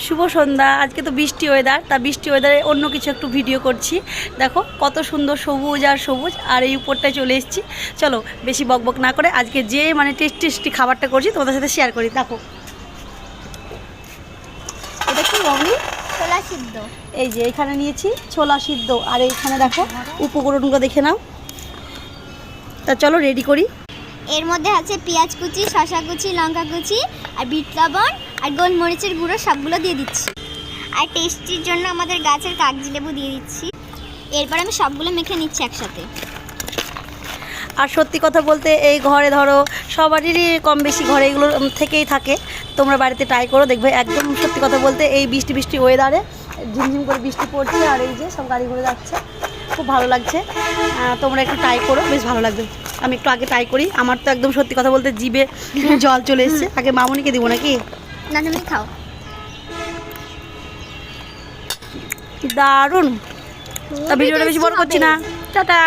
শুভ সন্ধ্যা। আজকে তো বৃষ্টি ওয়েদার, তা বৃষ্টি ওয়েদারে অন্য কিছু একটু ভিডিও করছি। দেখো কত সুন্দর সবুজ আর সবুজ, আর এই উপরটায় চলে এসেছি। চলো বেশি বকবক না করে আজকে যে মানে টেস্টি খাবারটা করছি তোমাদের সাথে শেয়ার করি। দেখো এটা কি রঙি ছোলা সিদ্ধ। এই যে এখানে নিয়েছি ছোলা সিদ্ধ, আর এইখানে দেখো উপকরণগুলো দেখে নাও। তা চলো রেডি করি। এর মধ্যে আছে পেঁয়াজ কুচি, শসা কুচি, লঙ্কা কুচি, আর বিট লবণ আর গোলমরিচের গুঁড়ো, সবগুলো দিয়ে দিচ্ছি। আর টেস্টির জন্য আমাদের গাছের কাগজি লেবু দিয়ে দিচ্ছি। এরপর আমি সবগুলো মেখে নিচ্ছি একসাথে। আর সত্যি কথা বলতে এই ঘরে ধরো সবারই কম বেশি ঘরে এগুলো থেকেই থাকে। তোমরা বাড়িতে ট্রাই করো, দেখবে একদম সত্যি কথা বলতে এই বৃষ্টি ওয়েদারে ঝিমঝিম করে বৃষ্টি পড়ছে, আর এই যে সব গাড়ি ঘুরে যাচ্ছে, খুব ভালো লাগছে। তোমরা একটু ট্রাই করো, বেশ ভালো লাগবে। আমি একটু আগে ট্রাই করি, আমার তো একদম সত্যি কথা বলতে জিভে জল চলে এসছে। আগে মামনিকে দিব নাকি? না, তুমি খাও। দারুণ। তা ভিডিওটা বেশি বড় করছি না, টাটা।